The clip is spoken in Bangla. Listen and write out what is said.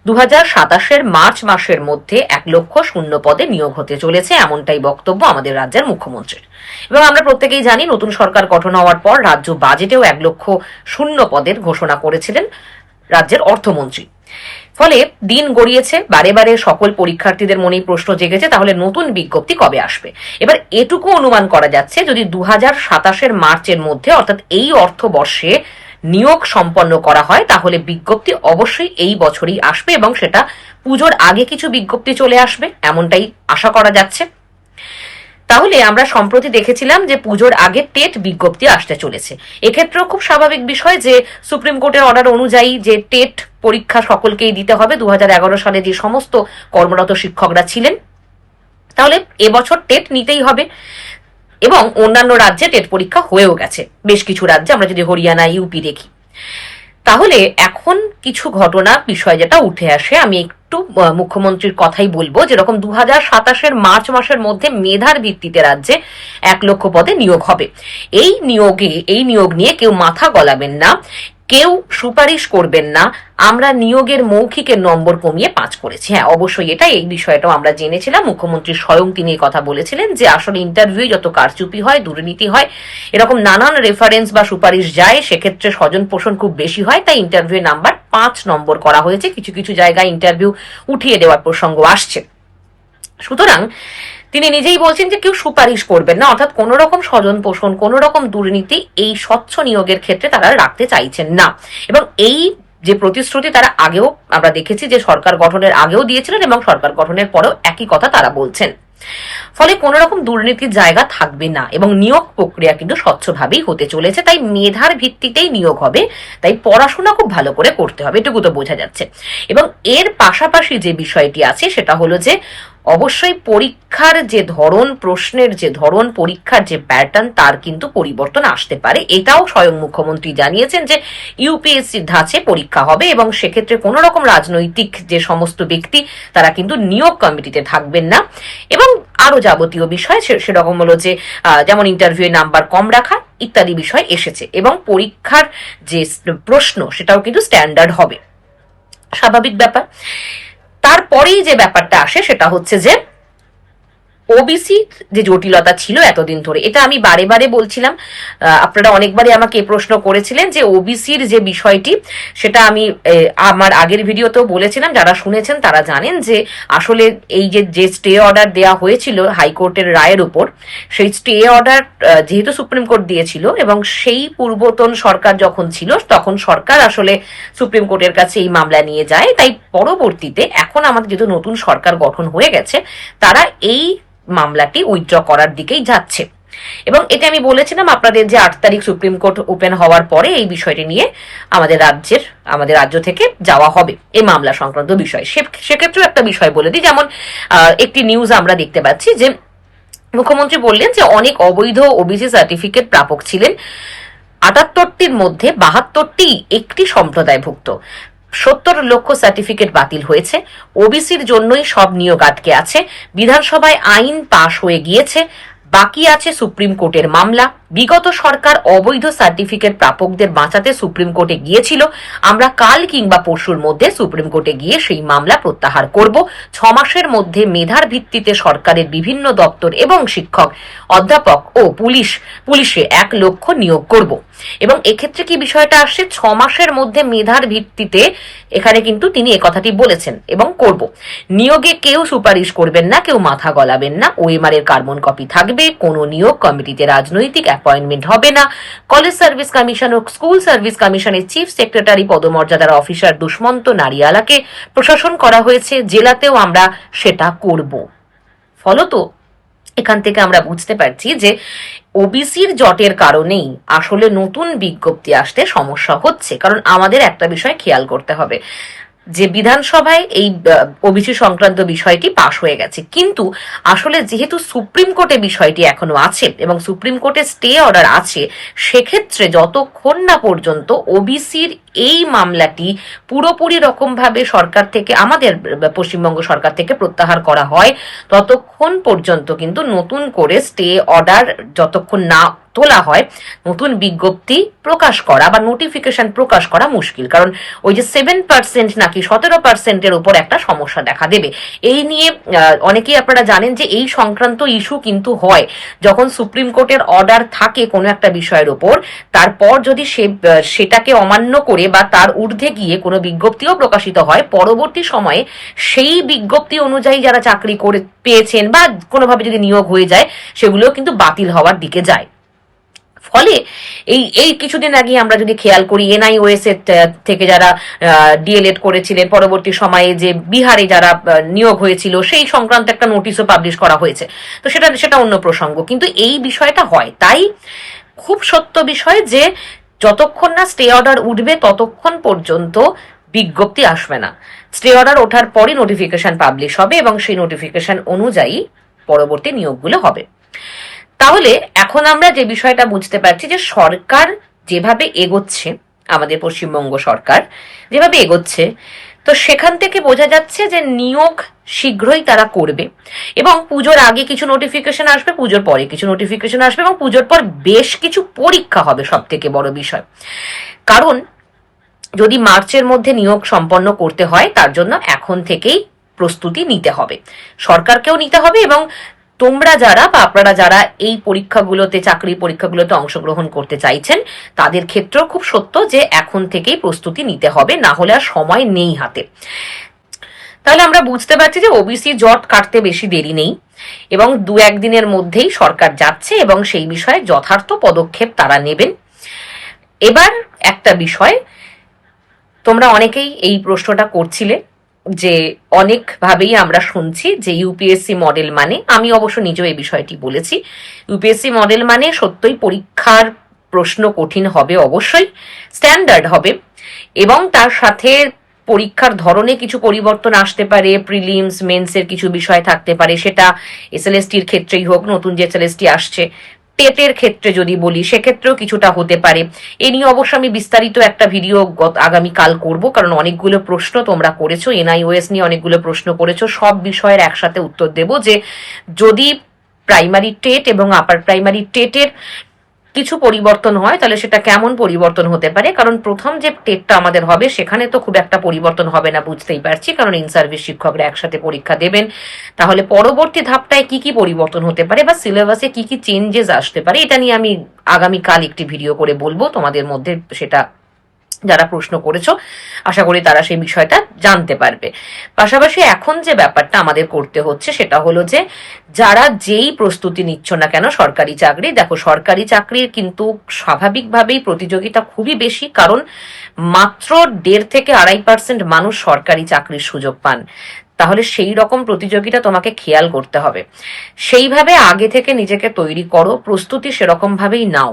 2027 মার্চ মাসের মধ্যে 1,00,000 শূন্য পদে নিয়োগ হতে চলেছে, এমনটাই বক্তব্য আমাদের রাজ্যের মুখ্যমন্ত্রীর। এবং আমরা প্রত্যেকেই জানি নতুন সরকার গঠন হওয়ার পর রাজ্য বাজেটেও 1,00,000 শূন্য পদের ঘোষণা করেছিলেন রাজ্যের অর্থমন্ত্রী। ফলে দিন গড়িয়েছে, বারে বারে সকল পরীক্ষার্থীদের মনেই প্রশ্ন জেগেছে তাহলে নতুন বিজ্ঞপ্তি কবে আসবে। এবার এটুকু অনুমান করা যাচ্ছে যদি 2027 মার্চের মধ্যে অর্থাৎ এই অর্থবর্ষে নিয়োগ সম্পন্ন করা হয় তাহলে বিজ্ঞপ্তি অবশ্যই এই বছরই আসবে এবং সেটা পুজোর আগে কিছু বিজ্ঞপ্তি চলে আসবে এমনটাই আশা করা যাচ্ছে। তাহলে আমরা সম্প্রতি দেখেছিলাম যে পুজোর আগে টেট বিজ্ঞপ্তি আসতে চলেছে। এক্ষেত্রেও খুব স্বাভাবিক বিষয় যে সুপ্রিম কোর্টের অর্ডার অনুযায়ী যে টেট পরীক্ষা সকলকেই দিতে হবে 2011 সালে যে সমস্ত কর্মরত শিক্ষকরা ছিলেন, তাহলে এবছর টেট নিতেই হবে। এবং অন্যান্য রাজ্যে টেট পরীক্ষা হয়েও গেছে, বেশ কিছু রাজ্যে, আমরা যদি হরিয়ানা ইউপি দেখি। তাহলে এখন কিছু ঘটনা বিষয় যেটা উঠে আসে, আমি একটু মুখ্যমন্ত্রীর কথাই বলবো, যেরকম 2027 মার্চ মাসের মধ্যে মেধার ভিত্তিতে রাজ্যে 1,00,000 পদে নিয়োগ হবে। এই নিয়োগ নিয়ে কেউ মাথা গলাবেন না, কেউ সুপারিশ করবেন না। আমরা নিয়োগের মৌখিকের নম্বর কমিয়ে 5 করেছি। হ্যাঁ, অবশ্যই এই বিষয়টাও আমরা জেনেছিলাম। মুখ্যমন্ত্রী স্বয়ং তিনি কথা বলেছিলেন যে আসলে ইন্টারভিউ যত কারচুপি হয়, দুর্নীতি হয়, এরকম নানান রেফারেন্স বা সুপারিশ যায়, সেক্ষেত্রে স্বজন পোষণ খুব বেশি হয়, তাই ইন্টারভিউ নাম্বার 5 নম্বর করা হয়েছে। কিছু কিছু জায়গায় ইন্টারভিউ উঠিয়ে দেওয়ার প্রসঙ্গ আসছে। সুতরাং তিনি নিজেই বলছেন যে কেউ সুপারিশ করবেন না, অর্থাৎ কোন রকম স্বজন পোষণ, কোন রকম দুর্নীতি এই স্বচ্ছ নিয়োগের ক্ষেত্রে তারা রাখতে চাইছেন না। এবং এই যে প্রতিশ্রুতি তারা আগেও আমরা দেখেছি যে সরকার গঠনের আগেও দিয়েছিলেন এবং সরকার গঠনের পরেও একই কথা তারা বলছেন। ফলে কোন রকম দুর্নীতির জায়গা থাকবে না এবং নিয়োগ প্রক্রিয়া কিন্তু স্বচ্ছভাবেই হতে চলেছে। তাই মেধার ভিত্তিতেই নিয়োগ হবে, তাই পড়াশোনা খুব ভালো করে করতে হবে, এটুকু তো বোঝা যাচ্ছে। এবং এর পাশাপাশি যে বিষয়টি আছে সেটা হলো যে অবশ্যই পরীক্ষার যে ধরন, প্রশ্নের যে ধরন, পরীক্ষার যে প্যাটার্ন, তার কিন্তু পরিবর্তন আসতে পারে। এটাও স্বয়ং মুখ্যমন্ত্রী জানিয়েছেন যে ইউপিএসসির ধাঁচে পরীক্ষা হবে এবং সেক্ষেত্রে কোন রকম রাজনৈতিক যে সমস্ত ব্যক্তি তারা কিন্তু নিয়োগ কমিটিতে থাকবেন না। এবং আরো যাবতীয় বিষয় সেরকম হলো যে যেমন ইন্টারভিউ নাম্বার কম রাখা ইত্যাদি বিষয় এসেছে। এবং পরীক্ষার যে প্রশ্ন সেটাও কিন্তু স্ট্যান্ডার্ড হবে, স্বাভাবিক ব্যাপার। তারপরেই যে ব্যাপারটা আসে সেটা হচ্ছে যে ওবিসি যে জটিলতা ছিল এতদিন ধরে, এটা আমি বারে বারে বলছিলাম, আপনারা অনেকবারই আমাকে প্রশ্ন করেছিলেন যে ওবিসির যে বিষয়টি, সেটা আমি আমার আগের ভিডিওতেও বলেছিলাম। যারা শুনেছেন তারা জানেন যে আসলে এই যে স্টে অর্ডার দেওয়া হয়েছিল হাইকোর্টের রায়ের উপর, সেই স্টে অর্ডার যেহেতু সুপ্রিম কোর্ট দিয়েছিল এবং সেই পূর্বতন সরকার যখন ছিল তখন সরকার আসলে সুপ্রিম কোর্টের কাছে এই মামলা নিয়ে যায়। তাই পরবর্তীতে এখন আমাদের যেহেতু নতুন সরকার গঠন হয়ে গেছে, তারা এই মামলাটি উইথড্র করার দিকেই যাচ্ছে। এবং এটা আমি বলেছিলাম আপনাদের যে 8 তারিখ সুপ্রিম কোর্ট ওপেন হওয়ার পরে এই বিষয়টি নিয়ে আমাদের রাজ্য থেকে যাওয়া হবে এই মামলা সংক্রান্ত বিষয়। সেক্ষেত্রেও একটা বিষয় বলে দিই, যেমন একটি নিউজ আমরা দেখতে পাচ্ছি যে মুখ্যমন্ত্রী বললেন যে অনেক অবৈধ ওবিসি সার্টিফিকেট প্রাপক ছিলেন, 78টির মধ্যে 72টি একটি সম্প্রদায়ভুক্ত। 70 লক্ষ সার্টিফিকেট বাতিল হয়েছে। ওবিসির জন্যই সব নিয়োগ আটকে আছে। বিধানসভায় আইন পাশ হয়ে গিয়েছে, বাকি আছে সুপ্রিম কোর্টের মামলা। বিগত সরকার অবৈধ সার্টিফিকেট প্রাপকদের বাঁচাতে সুপ্রিম কোর্টে গিয়েছিল। আমরা কাল কিংবা পরশুর মধ্যে সুপ্রিম কোর্টে গিয়ে সেই মামলা প্রত্যাহার করব। 6 মাসের মধ্যে মেধার ভিত্তিতে সরকারের বিভিন্ন দপ্তর এবং শিক্ষক, অধ্যাপক ও পুলিশে 1,00,000 নিয়োগ করব। এবং এক্ষেত্রে কি বিষয়টা আসছে, 6 মাসের মধ্যে মেধার ভিত্তিতে, এখানে কিন্তু তিনি একথাটি বলেছেন এবং করব। নিয়োগে কেউ সুপারিশ করবেন না, কেউ মাথা গলাবেন না, ওএমআর এর কার্বন কপি থাকবে, কোনো নিয়োগ কমিটিতে রাজনৈতিক অ্যাপয়েন্টমেন্ট হবে না। কলেজ সার্ভিস কমিশন ও স্কুল সার্ভিস কমিশনের চিফ সেক্রেটারি পদমর্যাদার অফিসার দুষ্মন্ত নারিয়ালাকে প্রশাসন করা হয়েছে, জেলাতেও আমরা সেটা করব। ফলত এখান থেকে আমরা বুঝতে পারছি যে ওবিসির জটের কারণেই আসলে নতুন বিজ্ঞপ্তি আসতে সমস্যা হচ্ছে। কারণ আমাদের একটা বিষয় খেয়াল করতে হবে যে বিধানসভায় এই ওবিসি সংক্রান্ত বিষয়টি পাশ হয়ে গেছে, কিন্তু আসলে যেহেতু সুপ্রিম কোর্টে বিষয়টি এখনো আছে এবং সুপ্রিম কোর্টে স্টে অর্ডার আছে, সেক্ষেত্রে যতক্ষণ না পর্যন্ত ওবিসির এই মামলাটি পুরোপুরি রকমভাবে সরকার থেকে, আমাদের পশ্চিমবঙ্গ সরকার থেকে প্রত্যাহার করা হয়, ততক্ষণ পর্যন্ত কিন্তু নতুন করে স্টে অর্ডার যতক্ষণ না তোলা হয়, নতুন বিজ্ঞপ্তি প্রকাশ করা বা নোটিফিকেশন প্রকাশ করা মুশকিল। কারণ ওই যে 7% নাকি 17%-এর উপর একটা সমস্যা দেখা দেবে। এই নিয়ে অনেকেই আপনারা জানেন যে এই সংক্রান্ত ইস্যু কিন্তু হয় যখন সুপ্রিম কোর্টের অর্ডার থাকে কোনো একটা বিষয়ের উপর, তারপর যদি সেটাকে অমান্য করে বা তার ঊর্ধ্বে গিয়ে কোনো বিজ্ঞপ্তিও প্রকাশিত হয়, পরবর্তী সময়ে সেই বিজ্ঞপ্তি অনুযায়ী যারা চাকরি করে পেয়েছেন বা কোনোভাবে যদি নিয়োগ হয়ে যায়, সেগুলোও কিন্তু বাতিল হওয়ার দিকে যায়। ফলে এই কিছুদিন আগে আমরা যদি খেয়াল করি, এনআইওএস এর থেকে যারা ডিএলএড করেছিলেন, পরবর্তী সময়ে যে বিহারে যারা নিয়োগ হয়েছিল, সেই সংক্রান্ত একটা নোটিশও পাবলিশ করা হয়েছে। তো সেটা অন্য প্রসঙ্গ, কিন্তু এই বিষয়টা হয়। তাই খুব সত্য বিষয় যে যতক্ষণ না স্টে অর্ডার উঠবে ততক্ষণ পর্যন্ত বিজ্ঞপ্তি আসবে না। স্টে অর্ডার ওঠার পরই নোটিফিকেশন পাবলিশ হবে এবং সেই নোটিফিকেশন অনুযায়ী পরবর্তী নিয়োগগুলো হবে। তাহলে এখন আমরা যে বিষয়টা বুঝতে পারছি যে সরকার যেভাবে এগোচ্ছে, আমাদের পশ্চিমবঙ্গ সরকার যেভাবে এগোচ্ছে, তো সেখান থেকে বোঝা যাচ্ছে যে নিয়োগ শীঘ্রই তারা করবে এবং পুজোর আগে কিছু নোটিফিকেশন আসবে, পুজোর পরে কিছু নোটিফিকেশন আসবে এবং পুজোর পর বেশ কিছু পরীক্ষা হবে। সব থেকে বড় বিষয়, কারণ যদি মার্চের মধ্যে নিয়োগ সম্পন্ন করতে হয়, তার জন্য এখন থেকেই প্রস্তুতি নিতে হবে, সরকারকেও নিতে হবে এবং তোমরা যারা বা আপনারা যারা এই পরীক্ষাগুলোতে, চাকরি পরীক্ষাগুলোতে অংশগ্রহণ করতে চাইছেন, তাদের ক্ষেত্রেও খুব সত্য যে এখন থেকেই প্রস্তুতি নিতে হবে, না হলে আর সময় নেই হাতে। তাহলে আমরা বুঝতে পারছি যে ওবিসি জট কাটতে বেশি দেরি নেই এবং 2-1 দিনের মধ্যেই সরকার যাচ্ছে এবং সেই বিষয়ে যথার্থ পদক্ষেপ তারা নেবেন। এবার একটা বিষয়, তোমরা অনেকেই এই প্রশ্নটা করছিলে যে অনেকভাবেই আমরা শুনছি যে ইউপিএসসি মডেল মানে, আমি অবশ্য নিজেও এই বিষয়টি বলেছি, ইউপিএসসি মডেল মানে সত্যই পরীক্ষার প্রশ্ন কঠিন হবে, অবশ্যই স্ট্যান্ডার্ড হবে এবং তার সাথে পরীক্ষার ধরনে কিছু পরিবর্তন আসতে পারে, প্রিলিমস মেন্সের কিছু বিষয় থাকতে পারে, সেটা এসএলএসটির ক্ষেত্রেই হোক, নতুন যে এসএলএসটি আসছে, টেটের ক্ষেত্রে যদি বলি সেক্ষেত্রেও কিছুটা হতে পারে। এ নিয়ে অবশ্য আমি বিস্তারিত একটা ভিডিও আগামীকাল করব, কারণ অনেকগুলো প্রশ্ন তোমরা করেছো, এনআইওএস নিয়ে অনেকগুলো প্রশ্ন করেছো, সব বিষয়ের একসাথে উত্তর দেব যে যদি প্রাইমারি টেট এবং আপার প্রাইমারি টেটের কিছু পরিবর্তন হয় তাহলে সেটা কেমন পরিবর্তন হতে পারে। কারণ প্রথম যে টেটটা আমাদের হবে সেখানে তো খুব একটা পরিবর্তন হবে না, বুঝতেই পারছি, কারণ ইন সার্ভিস শিক্ষকরা একসাথে পরীক্ষা দেবেন। তাহলে পরবর্তী ধাপটায় কি কি পরিবর্তন হতে পারে বা সিলেবাসে কি কি চেঞ্জেস আসতে পারে, এটা নিয়ে আমি আগামীকাল একটি ভিডিও করে বলবো তোমাদের মধ্যে, সেটা যারা প্রশ্ন করেছো আশা করি তারা সেই বিষয়টা জানতে পারবে। পাশাপাশি এখন যে ব্যাপারটা আমাদের করতে হচ্ছে সেটা হলো যে যারা যেই প্রস্তুতি নিচ্ছ না কেন সরকারি চাকরি, দেখো সরকারি চাকরির কিন্তু স্বাভাবিকভাবেই প্রতিযোগিতা খুবই বেশি, কারণ মাত্র 1.5-2.5% মানুষ সরকারি চাকরির সুযোগ পান। তাহলে সেই রকম প্রতিযোগিতা তোমাকে খেয়াল করতে হবে, সেইভাবে আগে থেকে নিজেকে তৈরি করো, প্রস্তুতি সেরকম ভাবেই নাও।